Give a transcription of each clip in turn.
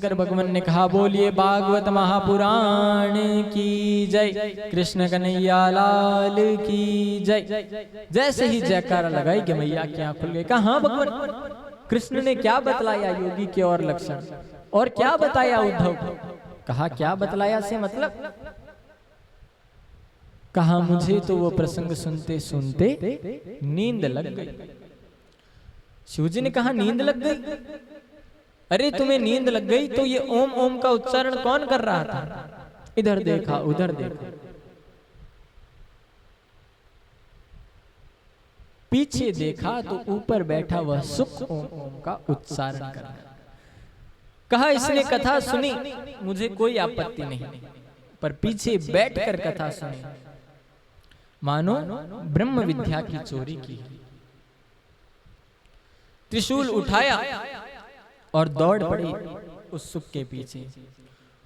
शंकर भगवान ने कहा, बोलिए भागवत महापुराण की जय, कृष्ण कन्हैया लाल की जय। जैसे ही जयकारा लगाई कि मैया की आंख खुल गई। कहा, हाँ भगवान, कृष्ण ने क्या बतलाया योगी के और लक्षण, और क्या बताया उद्धव को? कहा, क्या बतलाया से मतलब? कहा, मुझे तो वो प्रसंग सुनते सुनते नींद लग गई। शिवजी ने कहा, नींद लग गई? अरे तुम्हें नींद लग गई तो ये ओम ओम का उच्चारण कौन कर रहा था? इधर देखा, उधर देखा, पीछे देखा तो ऊपर बैठा वह सुख ओम ओम का उच्चारण कर रहा। कहा, इसने कथा सुनी, मुझे कोई आपत्ति नहीं, पर पीछे बैठकर कथा सुनी मानो ब्रह्म विद्या की चोरी की। त्रिशूल उठाया और दौड़ पड़ी उस सुख के पीछे।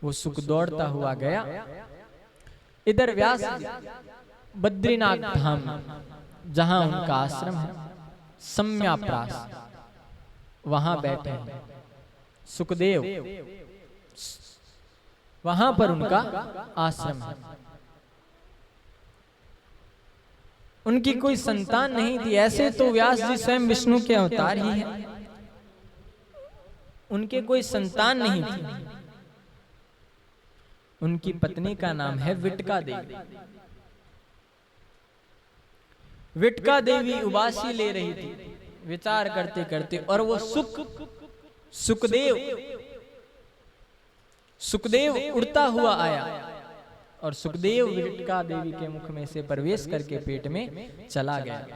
वो सुख दौड़ता हुआ गया। इधर व्यास बद्रीनाथ धाम, जहां उनका आश्रम है, सम्याप्रास, वहां बैठे हैं सुखदेव, वहां पर उनका आश्रम है। उनकी कोई संतान नहीं थी। ऐसे तो व्यास जी स्वयं विष्णु के अवतार ही हैं, उनके कोई संतान नहीं थी। उनकी पत्नी का नाम है विटका देवी। विटका देवी उबासी ले रही थी विचार करते करते, और वो सुखदेव उड़ता हुआ आया और सुखदेव विटका देवी के मुख में से प्रवेश करके पेट में चला गया।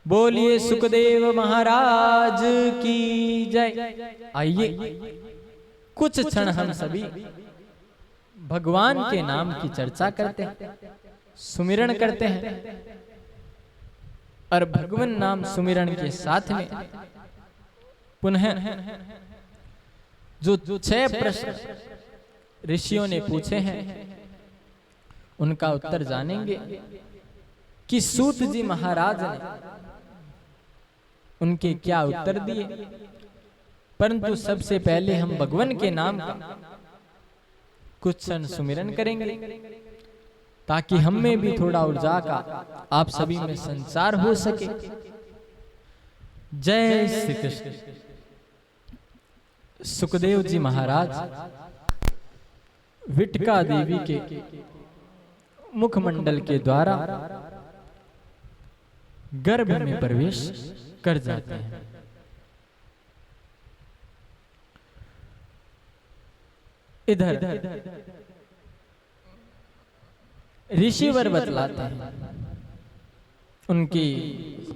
बोलिए सुखदेव महाराज की जय। आइए कुछ क्षण हम सभी भगवान के नाम की चर्चा करते हैं, सुमिरन करते हैं, और भगवान नाम सुमिरन के साथ में पुनः जो 6 प्रश्न ऋषियों ने पूछे हैं उनका उत्तर जानेंगे कि सूत जी महाराज ने उनके क्या उत्तर दिए। परंतु सबसे पहले हम भगवान के नाम का कुछ क्षण सुमिरन करेंगे, ताकि हम में भी थोड़ा ऊर्जा का आप सभी में संचार हो सके। जय श्री कृष्ण। सुखदेव जी महाराज विटका देवी के मुखमंडल के द्वारा गर्भ में प्रवेश कर जाते हैं। इधर ऋषिवर बतलाते हैं, उनकी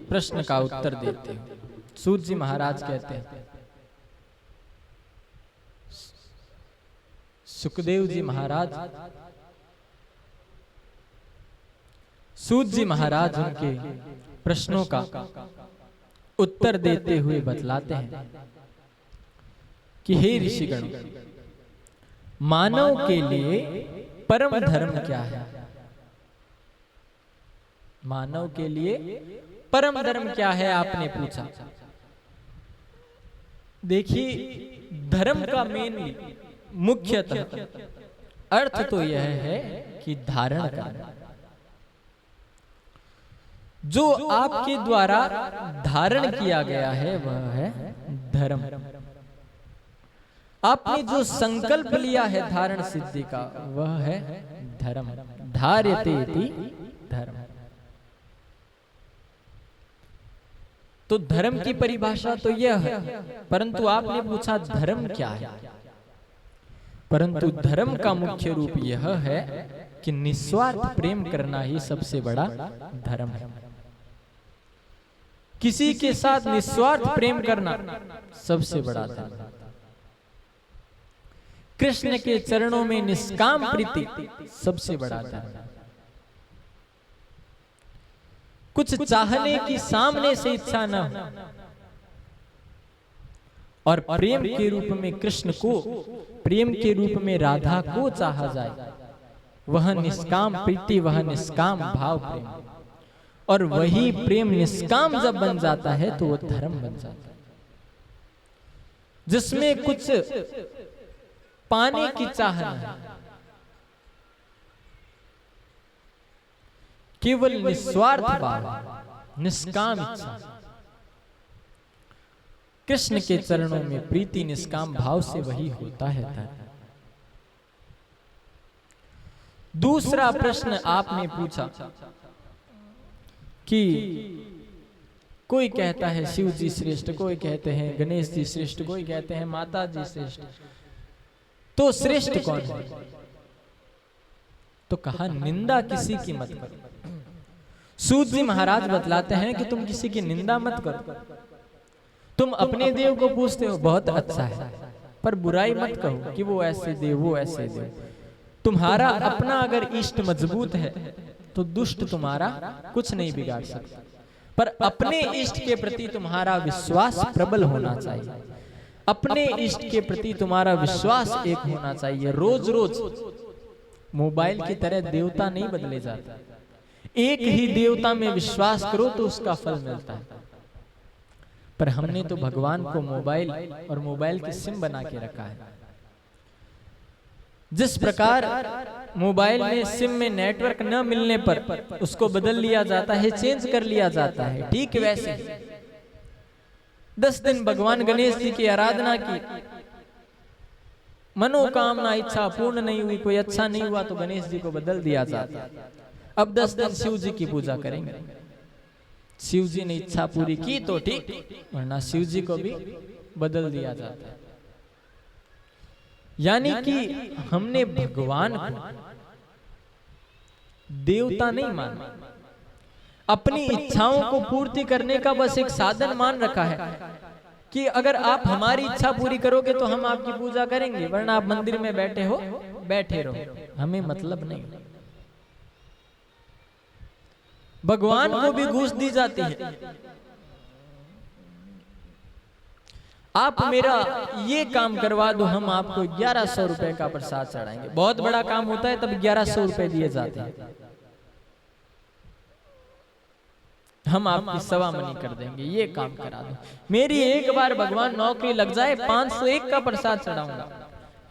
प्रश्न का उत्तर देते हैं। सूत जी महाराज कहते हैं, सुखदेव जी महाराज, सूत जी महाराज उनके प्रश्नों का उत्तर देते हुए बतलाते हैं कि हे ऋषिगण, मानव के लिए परम धर्म क्या है? मानव के लिए परम धर्म क्या है आपने पूछा। देखिए, धर्म का मेन मुख्यतः अर्थ तो यह है कि धारण करना। जो आपके द्वारा धारण किया गया है वह है धर्म। आपने जो संकल्प लिया है धारण सिद्धि का वह है धर्म। धार्यते इति धर्म। तो धर्म की परिभाषा तो यह है, परंतु आपने पूछा धर्म क्या है। परंतु धर्म का मुख्य रूप यह है कि निस्वार्थ प्रेम करना ही सबसे बड़ा धर्म है। किसी के साथ निस्वार्थ प्रेम करना सबसे बड़ा धर्म है। कृष्ण के चरणों में निष्काम प्रीति सबसे बड़ा धर्म है। कुछ चाहने की सामने से इच्छा न हो और प्रेम के रूप में कृष्ण को, प्रेम के रूप में राधा को चाहा जाए, वह निष्काम प्रीति, वह निष्काम भाव प्रेम। और वही प्रेम निष्काम जब बन जाता है तो वह धर्म बन जाता है, जिसमें कुछ पाने की चाह नहीं, केवल निस्वार्थ भाव, निष्काम इच्छा। कृष्ण के चरणों में प्रीति निष्काम भाव से वही होता है। दूसरा प्रश्न आपने पूछा कि कोई कहता है शिव जी श्रेष्ठ, कोई कहते हैं गणेश जी श्रेष्ठ, कोई कहते हैं माता जी श्रेष्ठ, तो श्रेष्ठ कौन है? तो कहा निंदा किसी की मत करो। सूत जी महाराज बतलाते हैं कि तुम किसी की निंदा मत करो। तुम अपने देव को पूछते हो बहुत अच्छा है, पर बुराई मत कहो कि वो ऐसे देव वो ऐसे देव। तुम्हारा अपना अगर इष्ट मजबूत है तो दुष्ट तुम्हारा कुछ नहीं बिगाड़ सकता, पर अपने इष्ट के प्रति तुम्हारा विश्वास प्रबल होना चाहिए। अपने इष्ट के प्रति तुम्हारा विश्वास एक होना चाहिए। रोज रोज मोबाइल की तरह देवता नहीं बदले जाते। एक ही देवता में विश्वास करो तो उसका फल मिलता है। पर हमने तो भगवान को मोबाइल और मोबाइल की सिम बना के रखा है। जिस प्रकार मोबाइल में सिम में नेटवर्क न मिलने पर उसको बदल लिया जाता है, चेंज कर लिया जाता है, ठीक वैसे 10 दिन भगवान गणेश जी की आराधना की, मनोकामना इच्छा पूर्ण नहीं हुई, कोई अच्छा नहीं हुआ तो गणेश जी को बदल दिया जाता। अब 10 दिन शिव जी की पूजा करेंगे। शिव जी ने इच्छा पूरी की तो ठीक, वरना शिव जी को भी बदल दिया जाता है। यानी कि हमने भगवान को देवता नहीं माना, अपनी इच्छाओं को पूर्ति करने का बस एक साधन मान रखा है कि अगर आप हमारी इच्छा पूरी करोगे तो हम आपकी पूजा करेंगे, वरना आप मंदिर में बैठे हो बैठे रहो, हमें मतलब नहीं। भगवान को भी घूस दी जाती है। आप मेरा ये काम करवा दो, हम आपको 1100 रुपए का प्रसाद चढ़ाएंगे। बहुत बड़ा काम होता है तब 1100 रुपए दिए जाते हैं। हम आपकी सवा मनी कर देंगे, ये काम करा दो। मेरी एक बार भगवान नौकरी लग जाए 501 का प्रसाद चढ़ाऊंगा।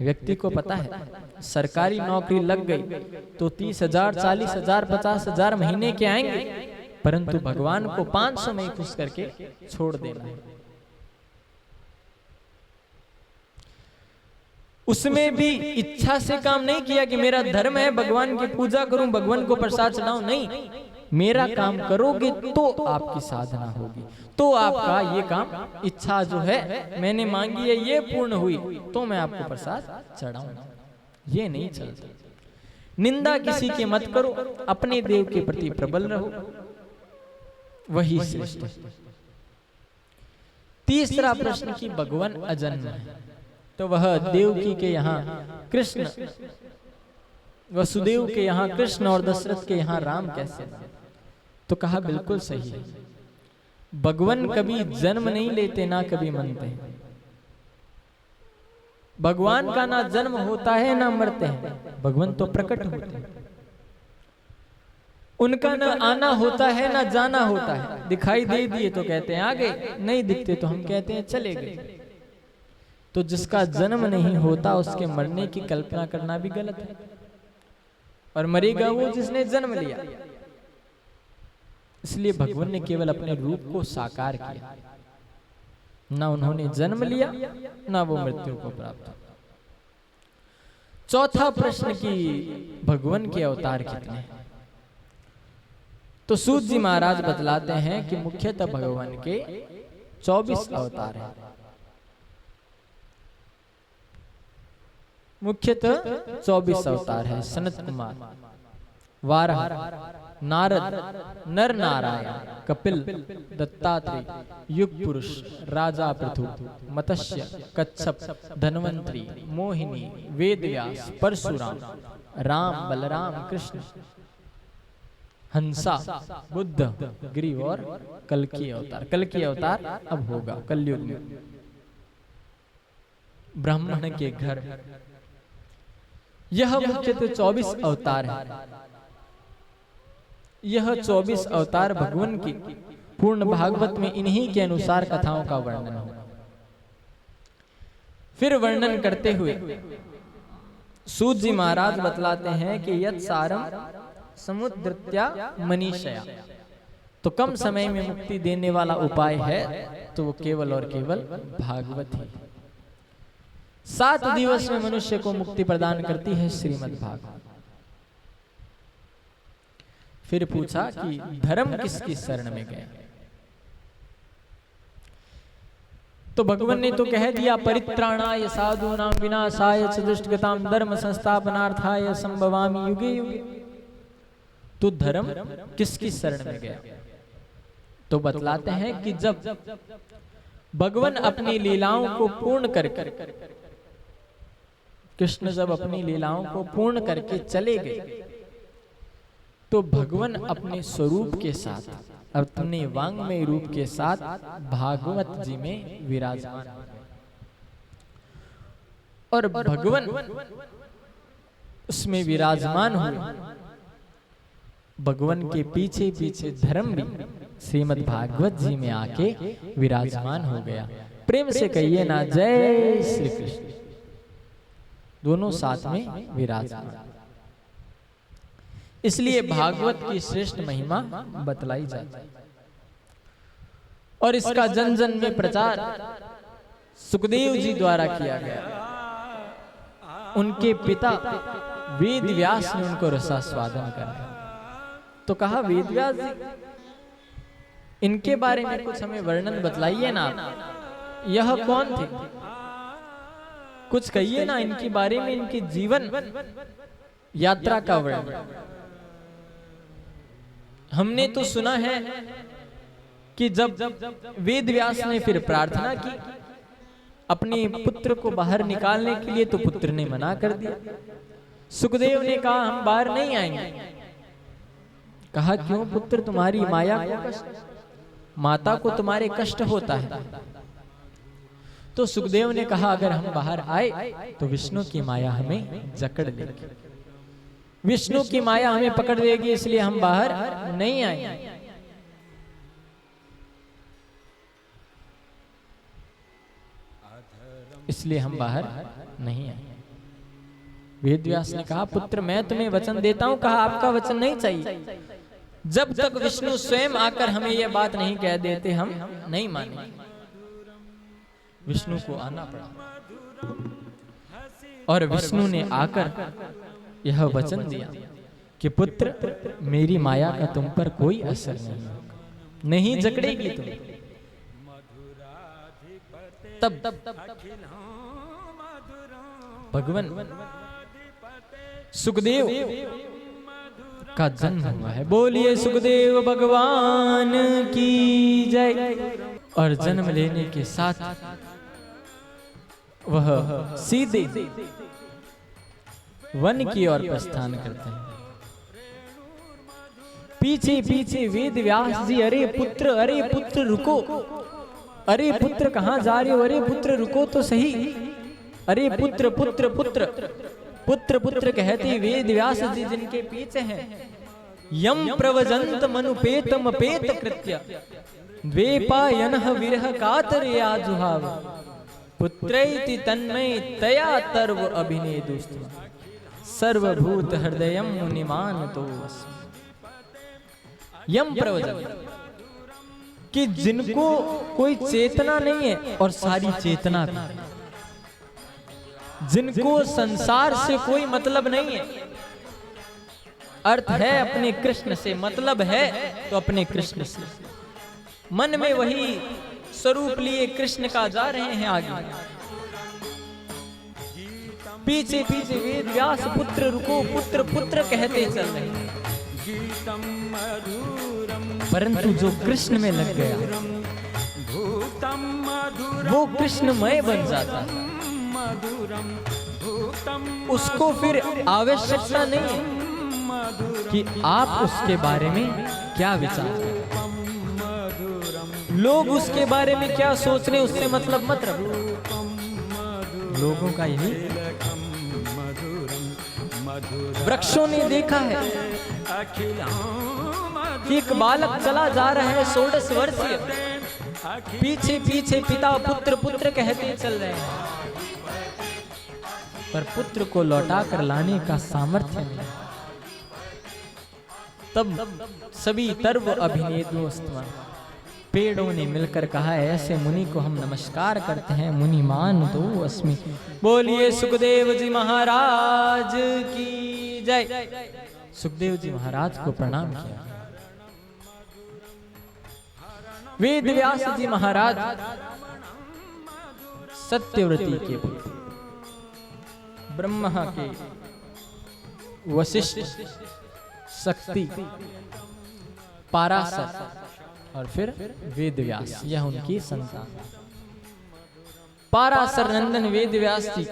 व्यक्ति को पता है सरकारी नौकरी लग गई तो 30,000, 40,000, 50,000 महीने के आएंगे, परंतु भगवान को 500 में खुश करके छोड़ देना है। उसमें भी इच्छा से काम नहीं किया कि मेरा धर्म है भगवान की पूजा करूं, भगवान को प्रसाद चढ़ाऊं, नहीं, मेरा काम करोगे तो आपकी साधना होगी, तो आपका ये काम इच्छा जो है मैंने मांगी है ये पूर्ण हुई तो मैं आपको प्रसाद चढ़ाऊंगा। ये नहीं चलता। निंदा किसी की मत करो, अपने देव के प्रति प्रबल रहो, वही श्रेष्ठ है। तीसरा प्रश्न की भगवान अजन्म है, तो वह देवकी के यहाँ कृष्ण, वसुदेव के यहाँ कृष्ण और दशरथ के यहाँ राम कैसे? तो कहा बिल्कुल सही है। भगवान कभी जन्म नहीं लेते ना कभी मरते हैं। भगवान का ना जन्म होता है ना मरते हैं, भगवान तो प्रकट होते हैं। उनका ना आना होता है ना जाना होता है। दिखाई दे दिए तो कहते हैं आ गए, नहीं दिखते तो हम कहते हैं चले गए। तो जिसका जन्म नहीं होता उसके मरने की कल्पना करना भी गलत है, और मरेगा वो जिसने जन्म लिया। इसलिए भगवान ने केवल अपने रूप को साकार किया, ना उन्होंने जन्म लिया ना वो मृत्यु को प्राप्त। चौथा प्रश्न की भगवान के अवतार कितने? तो सूत जी महाराज बतलाते हैं कि मुख्यतः भगवान के 24 अवतार हैं। मुख्यतः 24 अवतार है। सनत कुमार, वाराह, नारद, नर नारायण, कपिल, दत्तात्रेय, युग पुरुष, राजा पृथु, मत्स्य, कच्छप, धन्वंतरी, मोहिनी, वेदव्यास, परशुराम, राम, बलराम, कृष्ण, हंसा, बुद्ध, ग्रीव और कल्कि अवतार। कल्कि अवतार अब होगा कलयुग में। ब्राह्मण के घर। यह मुख्यतः 24 अवतार है। यह 24 अवतार भगवान की पूर्ण भागवत में इन्हीं के अनुसार कथाओं का वर्णन होगा। फिर वर्णन करते हुए सूत जी महाराज बतलाते हैं कि यत् सारम समुद्रत्या मनीषया, तो कम समय में मुक्ति देने वाला उपाय है तो वो केवल और केवल भागवत ही। 7 दिवस में मनुष्य को मुक्ति प्रदान करती है श्रीमद् भागवत। फिर पूछा कि धर्म किसकी शरण में गए, तो भगवान ने तो कह दिया परित्राणाय साधूनां विनाशाय च दुष्टगतां धर्म संस्थापनार्थाय संभवामि युगे युगे। तो धर्म किसकी शरण में गया, तो बतलाते हैं कि जब भगवान अपनी लीलाओं को पूर्ण करके, कृष्ण जब अपनी लीलाओं को पूर्ण करके चले गए, तो भगवान अपने स्वरूप के साथ, अपने वांगमय रूप के साथ भागवत जी में विराजमान हो गए। और भगवान उसमें विराजमान हुए, भगवान के पीछे पीछे धर्म भी श्रीमद् भागवत जी में आके विराजमान हो गया। प्रेम से कहिए ना जय श्री कृष्ण। दोनों साथ में विराजमान, इसलिए भागवत की श्रेष्ठ महिमा बतलाई जाती है। और इसका जन जन में प्रचार सुखदेव जी द्वारा किया गया। उनके पिता वेद व्यास ने उनको रसास्वादन कराया। तो कहा वेद व्यास जी, इनके बारे में कुछ हमें वर्णन बतलाइए ना, यह कौन थे, कुछ कहिए ना इनके बारे में, इनके जीवन यात्रा का वर्णन। हमने तो सुना है कि जब वेद व्यास ने फिर प्रार्थना की अपने पुत्र को बाहर निकालने के लिए, तो पुत्र ने मना कर दिया। सुखदेव ने कहा हम बाहर नहीं आएंगे। कहा क्यों पुत्र, तुम्हारी माया को कष्ट, माता को तुम्हारे कष्ट होता है। तो सुखदेव ने कहा अगर हम बाहर आए तो विष्णु की माया हमें जकड़ लेगी, विष्णु की माया हमें पकड़ लेगी, इसलिए हम बाहर नहीं आएंगे। इसलिए हम बाहर नहीं आए। वेद व्यास ने कहा पुत्र मैं तुम्हें वचन देता हूं। कहा आपका वचन नहीं चाहिए, जब तक विष्णु स्वयं आकर हमें यह बात नहीं कह देते हम नहीं मानेंगे। विष्णु को आना पड़ा और विष्णु ने आकर यह वचन दिया कि पुत्र मेरी माया का तुम पर कोई असर नहीं होगा, नहीं जकड़ेगी तुम। तब भगवान सुखदेव का जन्म हुआ है। बोलिए सुखदेव भगवान की जय। और जन्म लेने के साथ वह सीधे वन की ओर प्रस्थान करते हैं। पीछे पीछे वेद व्यास जी अरे पुत्र रुको, अरे पुत्र कहां जा रहे हो, अरे पुत्र रुको तो सही, अरे पुत्र पुत्र पुत्र पुत्र पुत्र कहते वेद व्यास जी जिनके पीछे हैं। यम प्रवजंत मनुपेतम पेत कृत्य द्वेपायनः विरह कातरया जुहाव पुत्रैति तन्मय तया तर्व अभिनेदुस्तु सर्वभूत हृदयम मुनिमान तो यम प्रवजन कि जिनको कोई चेतना नहीं है और सारी चेतना भी, जिनको संसार से कोई मतलब नहीं है, अर्थ है अपने कृष्ण से, मतलब है तो अपने कृष्ण से, मन में वही स्वरूप लिए कृष्ण का जा रहे हैं आगे। पीछे पीछे वेद व्यास पुत्र रुको पुत्र पुत्र कहते चल रहे हैं। परंतु जो कृष्ण में लग गया वो कृष्णमय बन जाता है। उसको फिर आवश्यकता नहीं है कि आप उसके बारे में क्या विचार करें, लोग उसके बारे में क्या सोच रहे उससे मतलब मत रखो। लोगों का यही, वृक्षों ने देखा है कि एक बालक चला जा रहा है 16 वर्षीय, पीछे पीछे पिता पुत्र पुत्र कहते चल रहे हैं। पर पुत्र को लौटा कर लाने का सामर्थ्य नहीं। तब सभी तर्व अभिनेदोस्तम पेड़ों ने मिलकर कहा, ऐसे मुनि को हम नमस्कार करते हैं, मुनि मान दो अस्मि। बोलिए सुखदेव जी महाराज की जय। सुखदेव जी महाराज को प्रणाम किया। वेद व्यास जी महाराज सत्यव्रती के पुत्र, ब्रह्मा के वशिष्ठ, शक्ति, पाराशर और फिर वेद व्यास, यह उनकी संतान। पाराशर नंदन वेद व्यास जी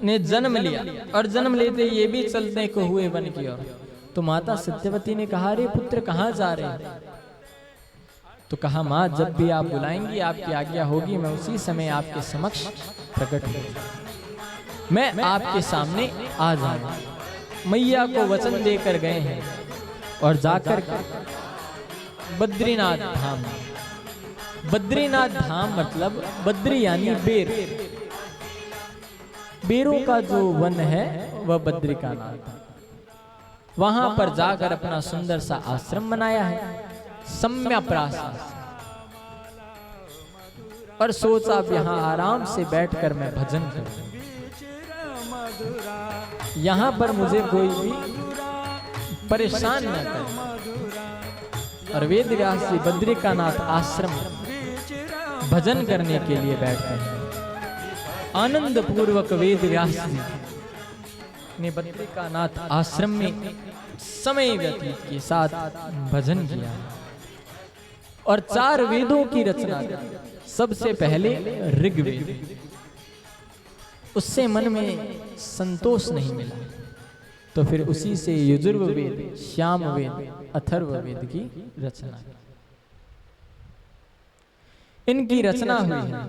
ने जन्म लिया और जन्म लेते ये भी चलते को हुए वन की ओर। तो माता सत्यवती ने कहा, रे पुत्र कहाँ जा रहे हैं? तो कहा, माँ जब भी आप बुलाएंगी, आपकी आज्ञा होगी, मैं उसी समय आपके समक्ष प्रकट होऊंगा, मैं आपके सामने आ जाऊंगा। मैया को वचन देकर गए हैं और जाकर बद्रीनाथ धाम। बद्रीनाथ धाम मतलब बद्री यानी बेर, बेरों का जो वन है वह बद्री का नाम है। वहां पर जाकर अपना सुंदर सा आश्रम बनाया है, सम्यप्रास, और सोचा अब यहाँ आराम से बैठकर मैं भजन करूं, यहाँ पर मुझे कोई भी परेशान न करे। और वेद व्यास जी बद्रिकानाथ आश्रम भजन करने के लिए बैठते हैं। आनंद पूर्वक वेद व्यास जी ने बद्रिकानाथ आश्रम में समय व्यतीत के साथ भजन किया और 4 वेदों की रचना की। सबसे पहले ऋग्वेद, उससे मन में संतोष नहीं मिला, तो फिर उसी से यजुर्वेद, सामवेद, अथर्ववेद की रचना। इनकी रचना हुई है,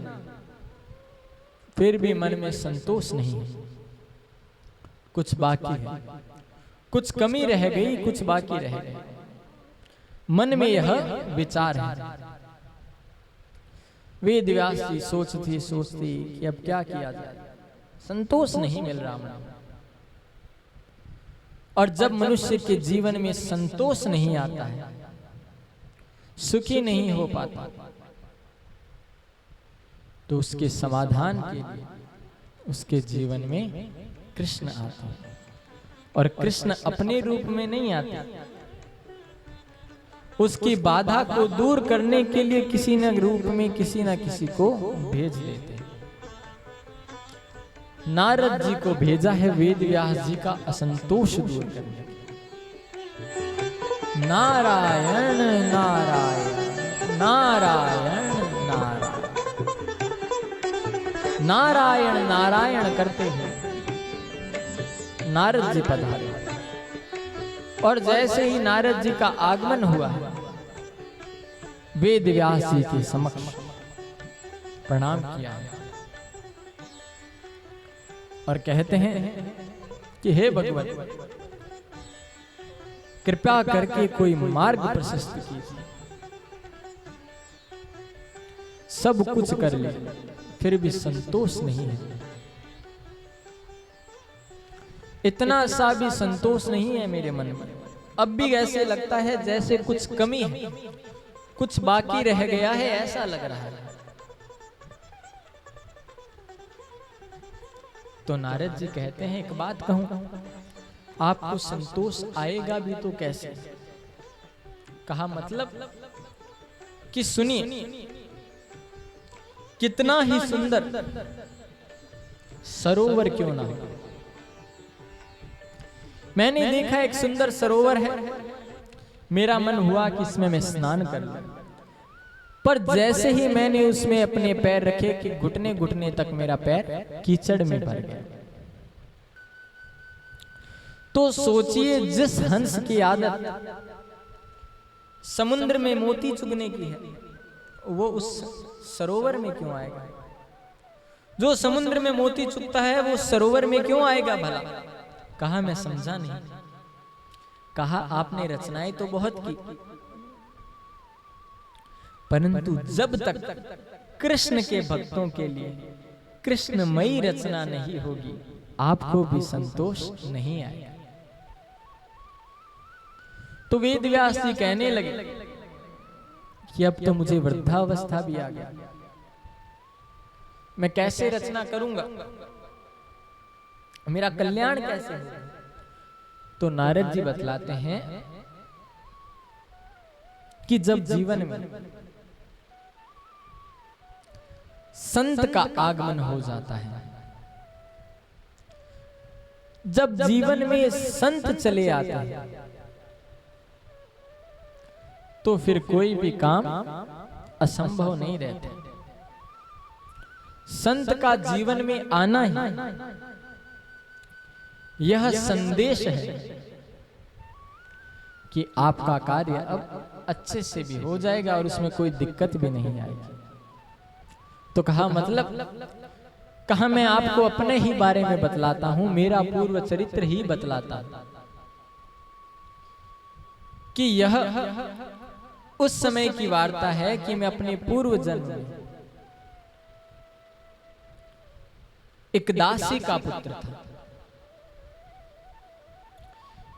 फिर भी मन में संतोष नहीं है, कुछ बाकी है, कुछ कमी रह गई, कुछ बाकी रह गई। मन में यह विचार है। वेद व्यास जी सोचती कि अब क्या किया जाए, संतोष नहीं मिल रहा मन। और जब मनुष्य के जीवन में संतोष नहीं आता है, सुखी नहीं हो पाता, तो उसके समाधान के लिए उसके जीवन में कृष्ण आते हैं। और कृष्ण अपने रूप में नहीं आते, उसकी बाधा को दूर करने के लिए किसी न रूप में किसी न किसी को भेज देते हैं। नारद जी को भेजा है वेद व्यास जी का असंतोष दूर करने के लिए। नारायण नारायण नारायण नारायण नारायण नारायण करते हैं नारद जी पधारे। और जैसे ही नारद जी का आगमन हुआ, वेद व्यास जी के समक्ष प्रणाम किया और कहते हैं कि हे भगवान, कृपया करके कोई मार्ग प्रशस्त कीजिए। सब कुछ कर ले, फिर भी संतोष नहीं है। इतना सा भी संतोष नहीं है मेरे मन में। अब भी ऐसे लगता है जैसे कुछ कमी है, कुछ बाकी रह गया है, ऐसा लग रहा है। तो नारद जी कहते हैं, एक बात कहूं, आपको संतोष आएगा भी तो कैसे? कहा मतलब कि सुनिए, कितना ही सुंदर सरोवर क्यों ना हो। मैंने देखा एक सुंदर सरोवर है, मेरा मन हुआ कि इसमें मैं स्नान कर लूं, पर जैसे ही मैंने उसमें अपने पैर रखे कि घुटने घुटने तक मेरा पैर कीचड़ में भर गया। तो सोचिए, जिस हंस की आदत समुद्र में मोती चुगने की है, वो उस सरोवर में क्यों आएगा? जो समुद्र में मोती चुगता है वो सरोवर में क्यों आएगा भला? कहा मैं समझा नहीं। कहा आपने रचनाएं तो बहुत की, परंतु जब तक कृष्ण के भक्तों के लिए कृष्णमयी रचना नहीं होगी, आपको भी संतोष नहीं आएगा। तो वेद व्यास जी कहने लगे कि अब तो मुझे वृद्धावस्था भी आ गया, मैं कैसे रचना करूंगा, मेरा कल्याण कैसे होगा। तो नारद जी बतलाते हैं कि जब जीवन में संत का आगमन हो जाता है, जब जीवन में संत चले आते हैं, तो फिर कोई भी काम असंभव नहीं रहता। संत का जीवन में आना ही यह संदेश है कि आपका कार्य अब अच्छे से भी हो जाएगा और उसमें कोई दिक्कत भी नहीं आएगी। तो कहा मतलब, कहा मैं आपको अपने ही बारे में बतलाता हूं, मेरा पूर्व चरित्र ही बतलाता कि यह उस समय की वार्ता है कि मैं अपने पूर्व जन्म में एक दासी का पुत्र था।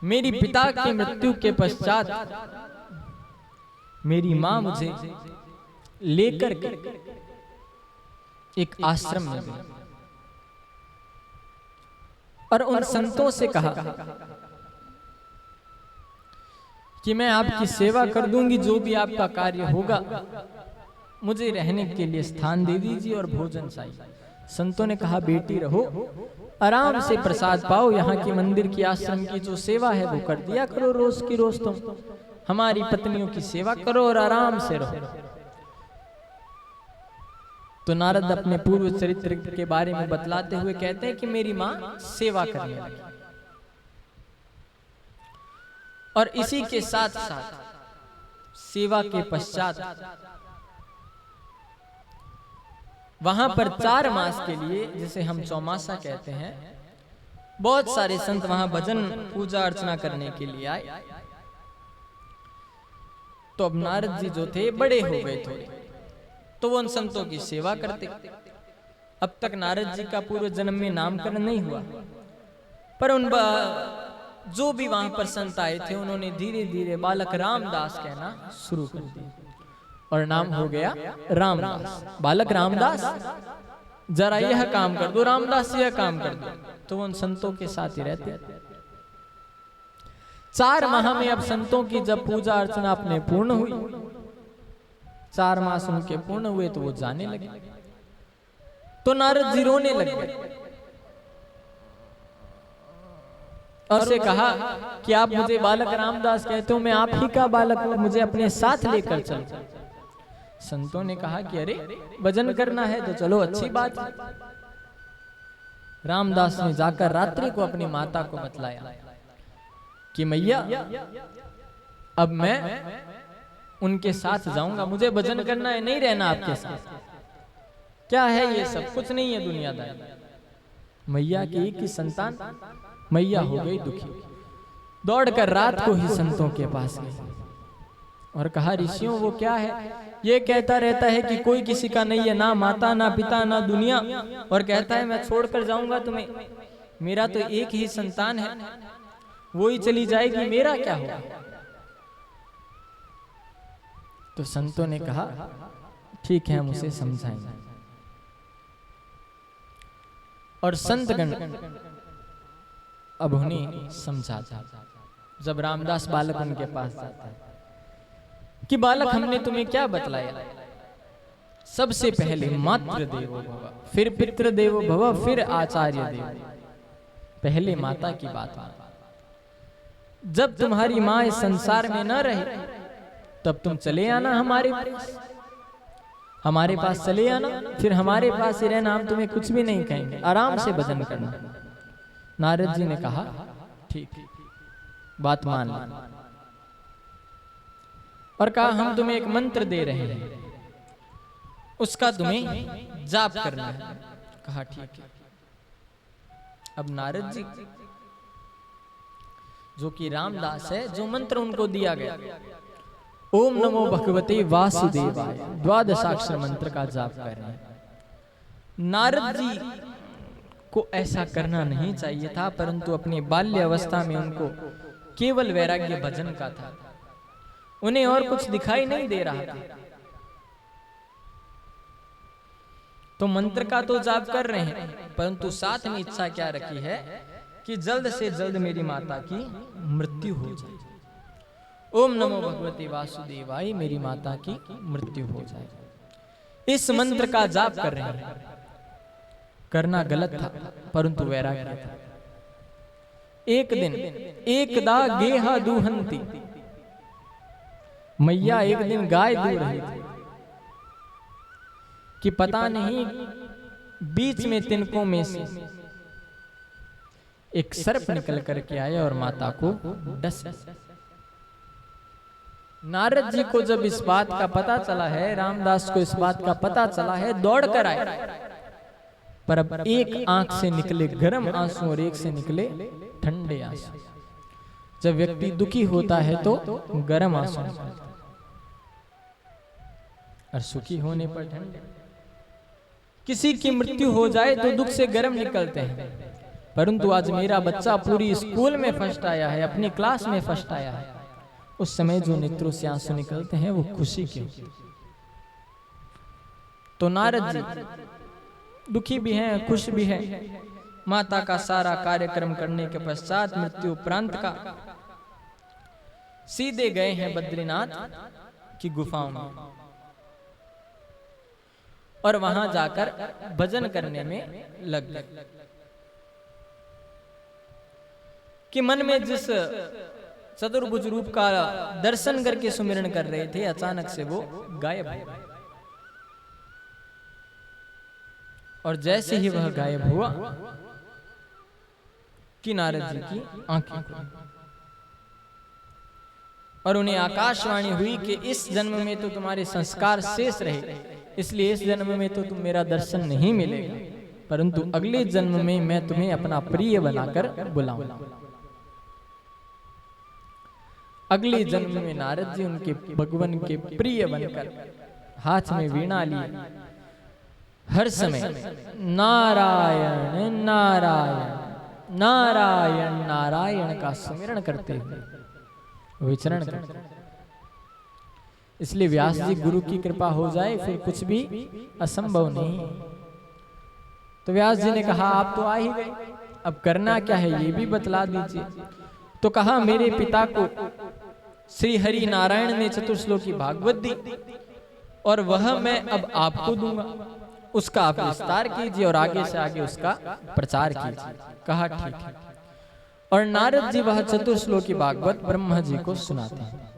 मेरी पिता की मृत्यु के पश्चात मेरी मां मुझे लेकर के एक आश्रम में गई और उन संतों से कहा कि मैं आपकी सेवा कर दूंगी, जो भी आपका कार्य होगा मुझे रहने के लिए स्थान दे दीजिए और भोजन चाहिए। संतों ने कहा बेटी रहो, आराम से प्रसाद पाओ, यहाँ की मंदिर की आश्रम की जो सेवा है वो कर दिया करो, रोज की रोज तुम हमारी पत्नियों की सेवा करो और आराम से रहो। तो नारद अपने पूर्व चरित्र के बारे में बतलाते हुए कहते हैं कि मेरी माँ सेवा करने लगी और इसी के साथ साथ सेवा के पश्चात वहां पर 4 मास के लिए, जिसे हम चौमासा कहते हैं, बहुत सारे संत वहां भजन पूजा अर्चना करने के लिए आए। तो अब नारद जी जो थे बड़े हो गए थोड़े, तो वो उन संतों की सेवा करते। अब तक नारद जी का पूर्व जन्म में नामकरण नहीं हुआ, पर उन जो भी वहां पर संत आए थे उन्होंने धीरे धीरे बालक रामदास कहना शुरू कर दिया और नाम हो गया रामदास। बालक रामदास, जरा यह काम कर दो, रामदास यह काम कर दो। तो वो उन संतों के साथ ही रहते। 4 माह में अब संतों की जब पूजा अर्चना अपने पूर्ण हुई, 4 मास उनके पूर्ण हुए, तो वो जाने लगे। तो नारद जी रोने लगे और से कहा कि आप मुझे बालक रामदास कहते हो, मैं आप ही का बालक हूं, मुझे अपने साथ लेकर चलो। संतों ने कहा कि अरे भजन करना है तो चलो, अच्छी बात है। रामदास ने जाकर रात्रि को अपनी माता को बतलाया कि मैया अब मैं उनके साथ जाऊंगा, मुझे भजन करना है, नहीं रहना आपके साथ। क्या है ये सब, कुछ नहीं है दुनियादारी। मैया की एक ही संतान, मैया हो गई दुखी, दौड़कर रात को ही संतों के पास गई और कहा ऋषियों वो क्या है, ये कहता रहता है कि कोई किसी का नहीं है, ना माता ना पिता ना दुनिया, और कहता है मैं छोड़कर जाऊंगा तुम्हें, मेरा तो एक ही संतान है, वो ही चली जाएगी, मेरा क्या होगा। तो संतों ने कहा ठीक है हम उसे समझाएंगे। और संतगण अब उन्हें समझाता। जब रामदास बालक उनके पास जाता है कि बालक हमने तुम्हें क्या बतलाया, सबसे पहले मातृ देवो भव, फिर पितृ देवो भव, फिर आचार्य देवो। पहले माता की बात। जब तुम्हारी माँ इस संसार में न रहे तब तुम चले आना हमारे पास चले आना, फिर हमारे पास ही रहना, हम तुम्हें कुछ भी नहीं कहेंगे, आराम से भजन करना। नारद जी ने कहा ठीक, बात मान ली और कहा हम तुम्हें एक मंत्र दे रहे हैं, उसका तुम्हें जाप करना है। कहा ठीक है। अब नारद जी जो कि रामदास है, जो मंत्र उनको दिया गया, ओम नमो भगवते वासुदेवाय, 12 मंत्र का जाप कर रहे हैं। नारद जी को ऐसा करना नहीं चाहिए था, परंतु अपनी बाल्य अवस्था में उनको केवल वैराग्य भजन का था, उन्हें और कुछ दिखाई नहीं दे रहा था। तो मंत्र का तो जाप कर रहे हैं, परंतु साथ में इच्छा क्या रखी है कि जल्द से जल्द मेरी माता की मृत्यु हो जाए। ओम नमो भगवते वासुदेवाय, मेरी माता की मृत्यु हो जाए, इस मंत्र का जाप कर रहे हैं। करना गलत था, परंतु वैराग्य था। एक दिन एकदा गेहा दूहंती, मैया एक दिन गाय दूह रही थी कि पता नहीं बीच में तिनकों में से एक सर्प निकल करके आया और माता को डस। नारद जी को जब इस बात का पता चला है, रामदास को इस बात का पता चला है, दौड़ कर आए, पर अब एक आंख से निकले गर्म आंसू और एक से निकले ठंडे आंसू। जब व्यक्ति दुखी होता है तो गर्म आंसू निकलते और सुखी होने पर ठंडे। किसी की मृत्यु हो जाए तो दुख से गर्म निकलते हैं, परंतु आज मेरा बच्चा पूरी स्कूल में फर्स्ट आया है, अपनी क्लास में फर्स्ट आया है, उस समय जो नेत्रों से आंसू निकलते हैं वो खुशी के। तो नारद जी दुखी भी हैं, खुश भी हैं। माता का सारा कार्यक्रम करने के पश्चात मृत्यु उपरांत का सीधे गए हैं बद्रीनाथ की गुफाओं में और वहां जाकर भजन करने में लग गए कि मन में जिस चतुर्भुज रूप का दर्शन करके सुमिरन कर रहे थे, अचानक से वो गायब हो गए। और जैसे ही वह गायब हुआ कि नारद जी की आंखें खुली और उन्हें आकाशवाणी हुई कि इस जन्म में तो तुम्हारे संस्कार शेष रहे, इसलिए इस जन्म में तो तुम मेरा दर्शन नहीं मिलेगा, परंतु अगले जन्म में मैं तुम्हें अपना प्रिय बनाकर बुलाऊंगा। अगले जन्म में नारद जी उनके भगवान के प्रिय बनकर हाथ में वीणा लिए हर समय नारायण नारायण नारायण नारायण का सुमिरन करते हुए विचरण करते। इसलिए व्यास जी गुरु की कृपा हो जाए फिर कुछ भी असंभव नहीं। तो व्यास जी ने कहा आप तो आ ही गए, अब करना क्या है ये भी बतला दीजिए। तो कहा मेरे पिता को श्री हरि नारायण ने चतुर्श्लोकी भागवत दी और वह मैं अब आपको दूंगा, उसका आप विस्तार कीजिए और आगे से आगे उसका प्रचार कीजिए। कहा ठीक है। और नारद जी वह चतुर्श्लोकी भागवत ब्रह्मा जी को सुनाते हैं।